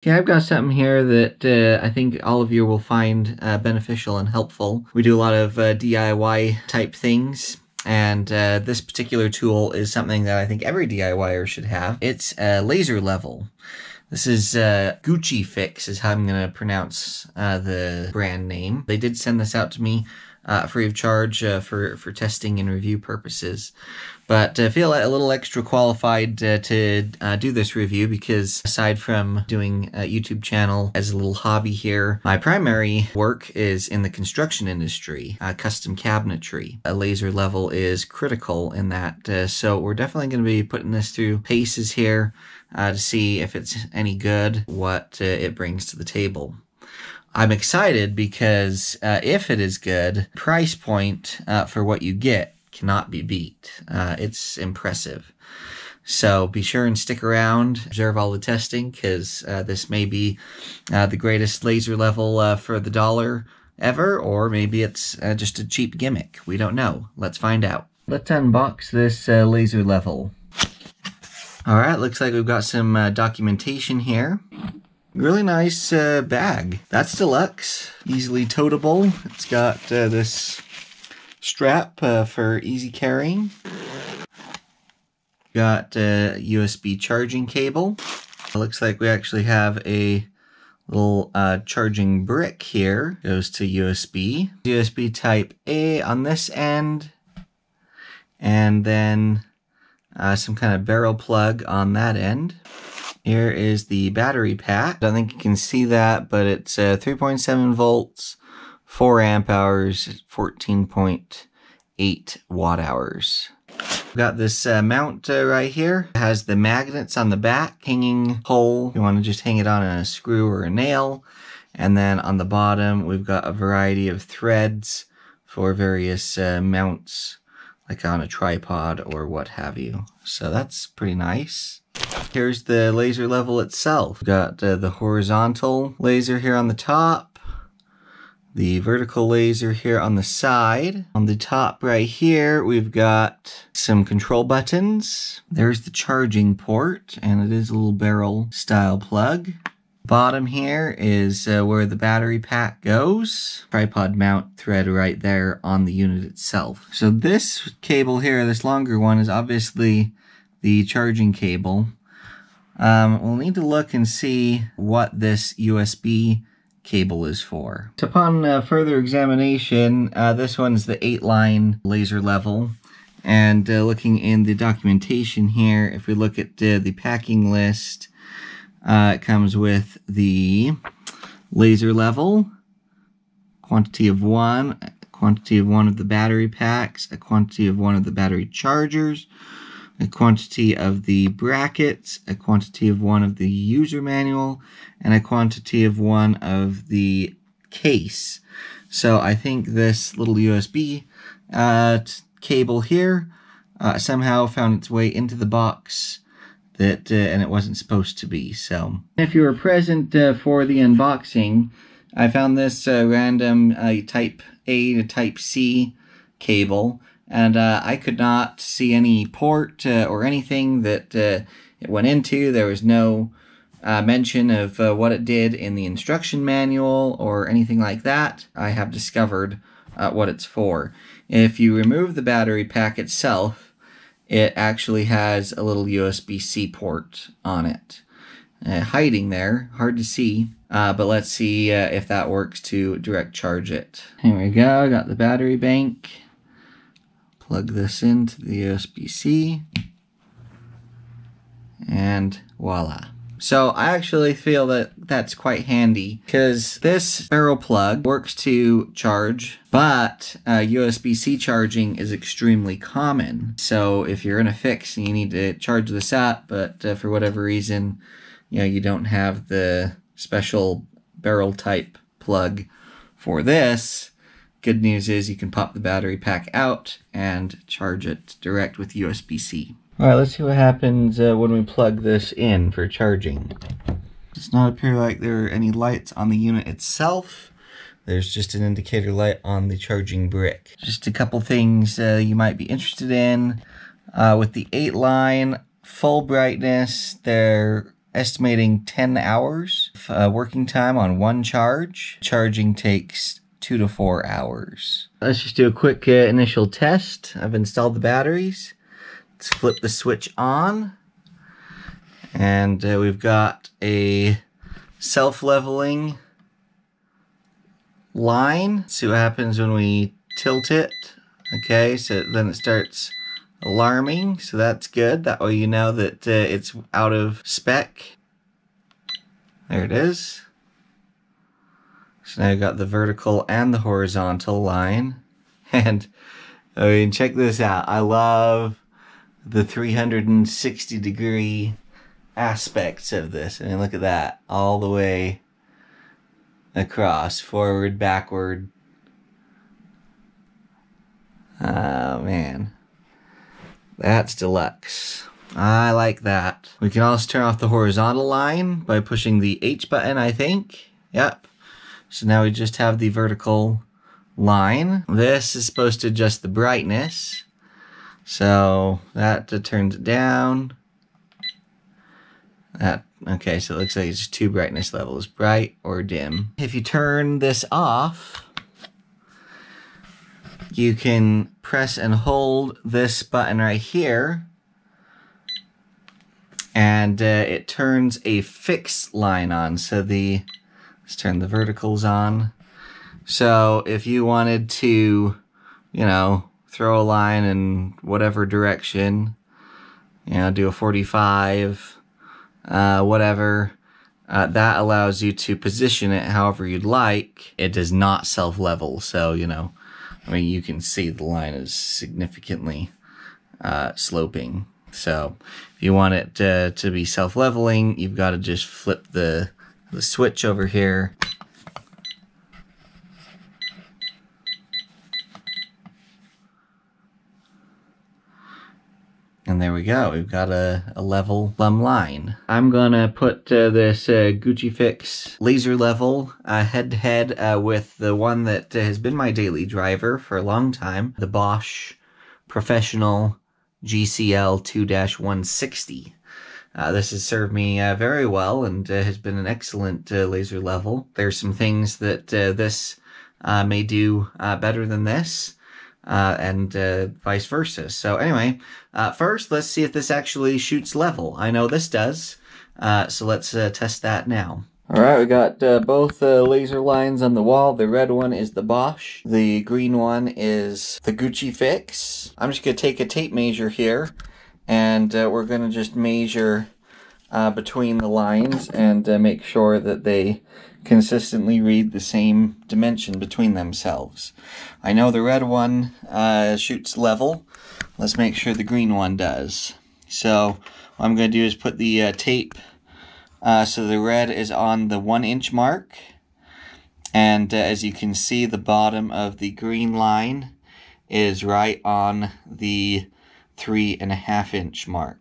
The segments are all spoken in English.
Okay, I've got something here that I think all of you will find beneficial and helpful. We do a lot of DIY type things, and this particular tool is something that I think every DIYer should have. It's a laser level. This is Gochifix is how I'm going to pronounce the brand name. They did send this out to me free of charge for testing and review purposes. But I feel a little extra qualified to do this review because aside from doing a YouTube channel as a little hobby here, my primary work is in the construction industry, custom cabinetry. A laser level is critical in that, so we're definitely going to be putting this through paces here to see if it's any good, what it brings to the table. I'm excited because if it is good, price point for what you get cannot be beat. It's impressive. So be sure and stick around, observe all the testing, because this may be the greatest laser level for the dollar ever, or maybe it's just a cheap gimmick. We don't know. Let's find out. Let's unbox this laser level. Alright, looks like we've got some documentation here. Really nice bag. That's deluxe, easily toteable. It's got this strap for easy carrying. Got a USB charging cable. It looks like we actually have a little charging brick here. Goes to USB. USB type A on this end. And then some kind of barrel plug on that end. Here is the battery pack. I don't think you can see that, but it's 3.7 volts, 4 amp hours, 14.8 watt hours. We've got this mount right here. It has the magnets on the back, hanging hole. You want to just hang it on a screw or a nail. And then on the bottom, we've got a variety of threads for various mounts, like on a tripod or what have you. So that's pretty nice. Here's the laser level itself. We've got the horizontal laser here on the top, the vertical laser here on the side. On the top right here, we've got some control buttons. There's the charging port, and it is a little barrel style plug. Bottom here is where the battery pack goes. Tripod mount thread right there on the unit itself. So this cable here, this longer one, is obviously the charging cable. We'll need to look and see what this USB cable is for. So upon further examination, this one's the 8-line laser level. And looking in the documentation here, if we look at the packing list, it comes with the laser level, quantity of one of the battery packs, a quantity of one of the battery chargers, a quantity of the brackets, a quantity of one of the user manual, and a quantity of one of the case. So I think this little USB cable here somehow found its way into the box that and it wasn't supposed to be. So if you were present for the unboxing, I found this random type A to type C cable, and I could not see any port or anything that it went into. There was no mention of what it did in the instruction manual or anything like that. I have discovered what it's for. If you remove the battery pack itself, it actually has a little USB-C port on it. Hiding there, hard to see, but let's see if that works to direct charge it. Here we go, got the battery bank. Plug this into the USB-C, and voila. So I actually feel that that's quite handy because this barrel plug works to charge, but USB-C charging is extremely common. So if you're in a fix and you need to charge this up, but for whatever reason, you don't have the special barrel type plug for this, good news is you can pop the battery pack out and charge it direct with USB-C. Alright, let's see what happens when we plug this in for charging. It does not appear like there are any lights on the unit itself. There's just an indicator light on the charging brick. Just a couple things you might be interested in. With the 8-line full brightness, there estimating 10 hours working time on one charge. Charging takes 2 to 4 hours. Let's just do a quick initial test. I've installed the batteries. Let's flip the switch on. And we've got a self-leveling line. Let's see what happens when we tilt it. Okay, so then it starts alarming, so that's good. That way you know that it's out of spec. There it is. So now you've got the vertical and the horizontal line. And I mean, check this out. I love the 360-degree aspects of this. I mean, look at that. All the way across, forward, backward. Oh, man. That's deluxe. I like that. We can also turn off the horizontal line by pushing the H button, I think. Yep. So now we just have the vertical line. This is supposed to adjust the brightness. So that turns it down. Okay, so it looks like it's just two brightness levels, bright or dim. If you turn this off, you can press and hold this button right here, and it turns a fixed line on. So let's turn the verticals on. So if you wanted to, you know, throw a line in whatever direction, you know, do a 45, whatever, that allows you to position it however you'd like. It does not self-level, so, you know, I mean, you can see the line is significantly sloping. So if you want it to be self-leveling, you've got to just flip the switch over here. And there we go. We've got a level plumb line. I'm gonna put this Gochifix laser level head-to-head with the one that has been my daily driver for a long time, the Bosch Professional GCL 2-160. This has served me very well and has been an excellent laser level. There's some things that this may do better than this. And vice versa. So anyway, first let's see if this actually shoots level. I know this does, so let's test that now. Alright, we got both laser lines on the wall. The red one is the Bosch. The green one is the Gochifix. I'm just going to take a tape measure here, and we're going to just measure between the lines and make sure that they consistently read the same dimension between themselves. I know the red one shoots level. Let's make sure the green one does. So what I'm going to do is put the tape so the red is on the 1 inch mark, and as you can see, the bottom of the green line is right on the 3.5 inch mark.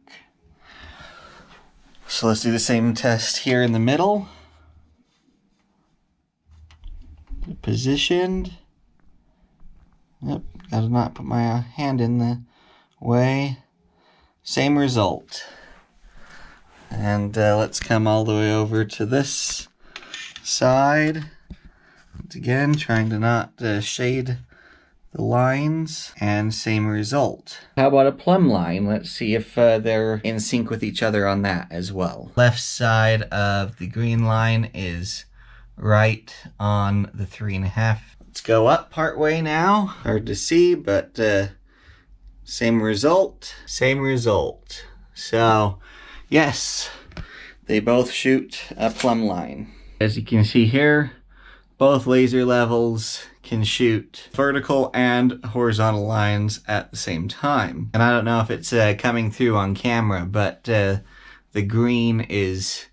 So let's do the same test here in the middle. Positioned. Yep, gotta not put my hand in the way. Same result. And let's come all the way over to this side. Once again, trying to not shade the lines, and same result. How about a plumb line? Let's see if they're in sync with each other on that as well. Left side of the green line is right on the 3.5. Let's go up part way now. Hard to see, but same result. Same result. So, yes, they both shoot a plumb line. As you can see here, both laser levels can shoot vertical and horizontal lines at the same time. And I don't know if it's coming through on camera, but the green is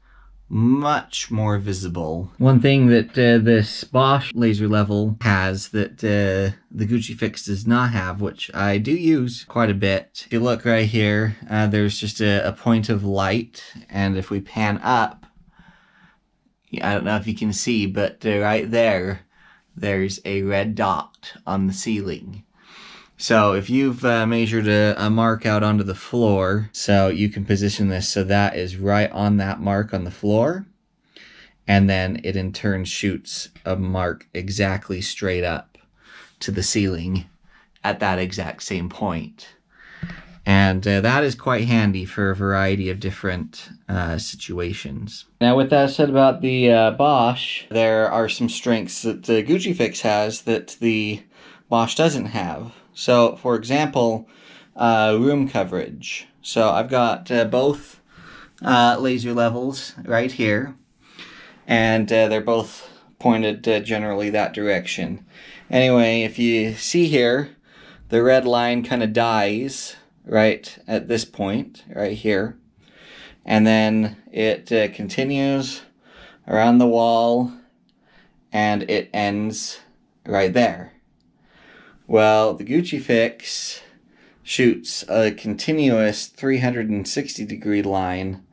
much more visible. One thing that this Bosch laser level has that the Gochifix does not have, which I do use quite a bit. If you look right here, there's just a point of light, and if we pan up, I don't know if you can see, but right there, there's a red dot on the ceiling. So if you've measured a mark out onto the floor, so you can position this so that is right on that mark on the floor, and then it in turn shoots a mark exactly straight up to the ceiling at that exact same point. And that is quite handy for a variety of different situations. Now, with that said about the Bosch, there are some strengths that the Gochifix has that the Bosch doesn't have. So, for example, room coverage. So I've got both laser levels right here, and they're both pointed generally that direction. Anyway, if you see here, the red line kind of dies right at this point, right here. And then it continues around the wall, and it ends right there. Well, the Gochifix shoots a continuous 360-degree line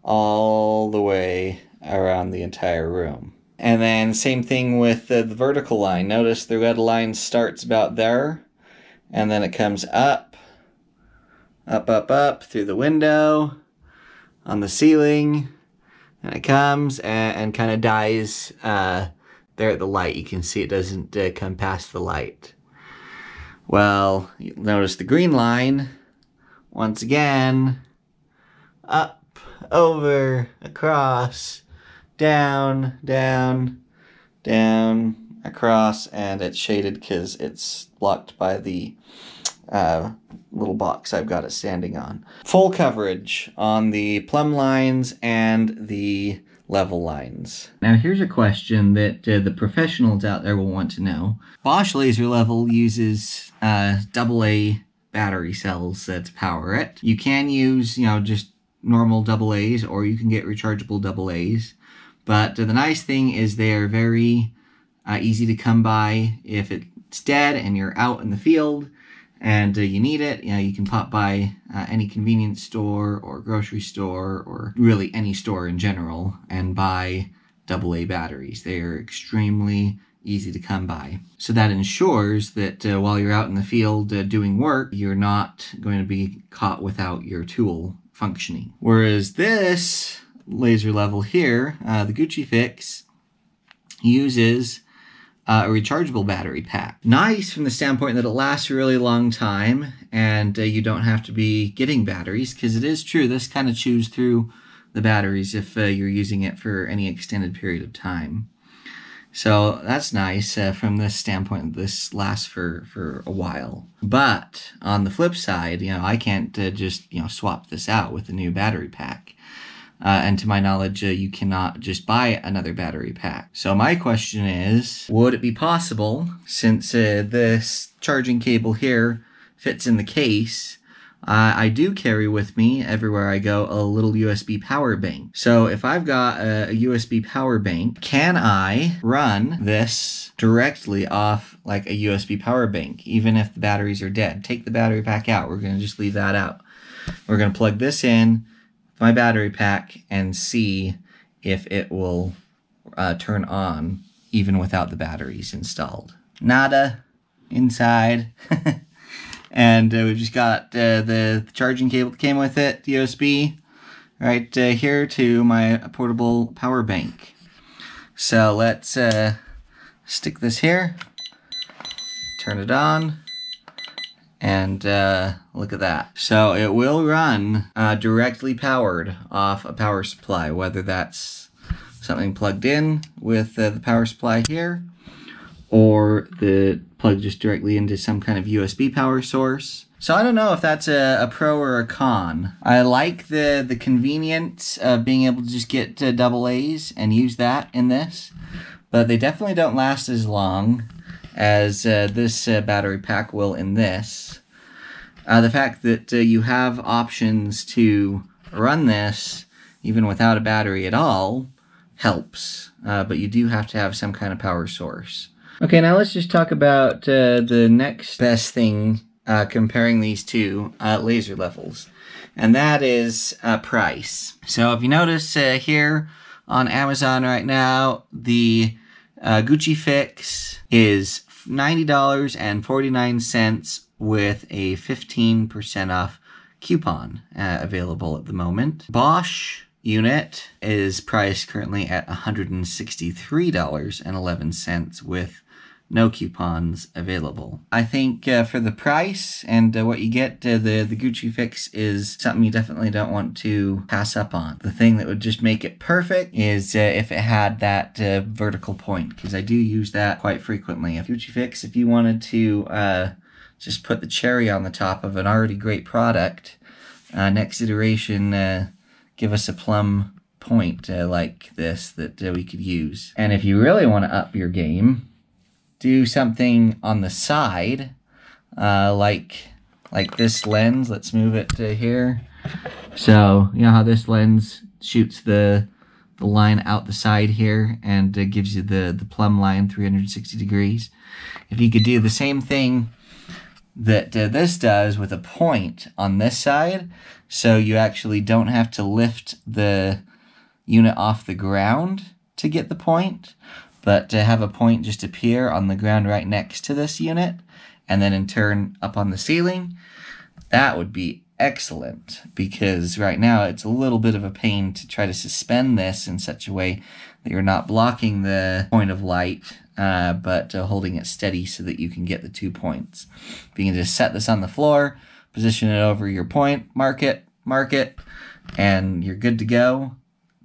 all the way around the entire room. And then same thing with the vertical line. Notice the red line starts about there, and then it comes up, up, up, up through the window, on the ceiling, and it comes and kind of dies there at the light. You can see it doesn't come past the light. Well, you'll notice the green line, once again, up, over, across, down, down, down, across, and it's shaded because it's blocked by the little box I've got it standing on. Full coverage on the plumb lines and the level lines. Now here's a question that the professionals out there will want to know. Bosch laser level uses AA battery cells to power it. You can use, just normal AA's, or you can get rechargeable AA's. But the nice thing is they are very easy to come by. If it's dead and you're out in the field and you need it, you can pop by any convenience store or grocery store or really any store in general and buy AA batteries. They are extremely easy to come by. So that ensures that while you're out in the field doing work, you're not going to be caught without your tool functioning. Whereas this laser level here, the Gochifix, uses a rechargeable battery pack. Nice from the standpoint that it lasts a really long time and you don't have to be getting batteries, because it is true, this kind of chews through the batteries if you're using it for any extended period of time. So that's nice from this standpoint. This lasts for a while. But on the flip side, I can't just swap this out with a new battery pack. And to my knowledge, you cannot just buy another battery pack. So my question is, would it be possible, since this charging cable here fits in the case, I do carry with me everywhere I go a little USB power bank. So if I've got a USB power bank, can I run this directly off like a USB power bank, even if the batteries are dead? Take the battery pack out. We're going to just leave that out. We're going to plug this in my battery pack and see if it will turn on even without the batteries installed. Nada inside. And we've just got the charging cable that came with it, the USB, right here to my portable power bank. So let's stick this here, turn it on, and look at that. So it will run directly powered off a power supply, whether that's something plugged in with the power supply here, or the plug just directly into some kind of USB power source. So I don't know if that's a pro or a con. I like the convenience of being able to just get AA's and use that in this, but they definitely don't last as long as this battery pack will in this. The fact that you have options to run this even without a battery at all helps, but you do have to have some kind of power source. Okay, now let's just talk about the next best thing comparing these two laser levels, and that is price. So if you notice here on Amazon right now, the Gochifix is $90.49 with a 15% off coupon available at the moment. Bosch unit is priced currently at $163.11 with no coupons available. I think for the price and what you get, the Gochifix is something you definitely don't want to pass up on. The thing that would just make it perfect is if it had that vertical point, because I do use that quite frequently. Gochifix, if you wanted to just put the cherry on the top of an already great product, next iteration, give us a plumb point like this that we could use. And if you really want to up your game, do something on the side, like this lens. Let's move it to here. So, you know how this lens shoots the line out the side here and gives you the plumb line 360 degrees. If you could do the same thing that this does with a point on this side, so you actually don't have to lift the unit off the ground to get the point, but to have a point just appear on the ground right next to this unit, and then in turn up on the ceiling, that would be excellent, because right now it's a little bit of a pain to try to suspend this in such a way that you're not blocking the point of light, but holding it steady so that you can get the 2 points. If you can just set this on the floor, position it over your point, mark it, and you're good to go.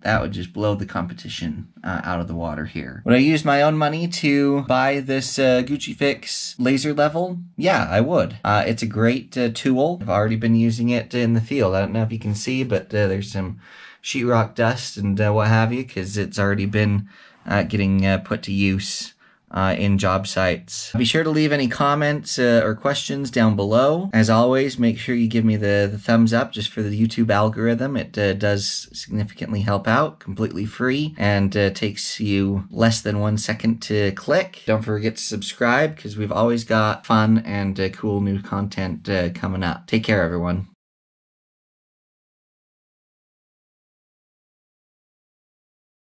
That would just blow the competition out of the water here. Would I use my own money to buy this Gochifix laser level? Yeah, I would. It's a great tool. I've already been using it in the field. I don't know if you can see, but there's some sheetrock dust and what have you, because it's already been getting put to use in job sites. Be sure to leave any comments or questions down below. As always, make sure you give me the thumbs up just for the YouTube algorithm. It does significantly help out, completely free, and takes you less than 1 second to click. Don't forget to subscribe, because we've always got fun and cool new content coming up. Take care, everyone.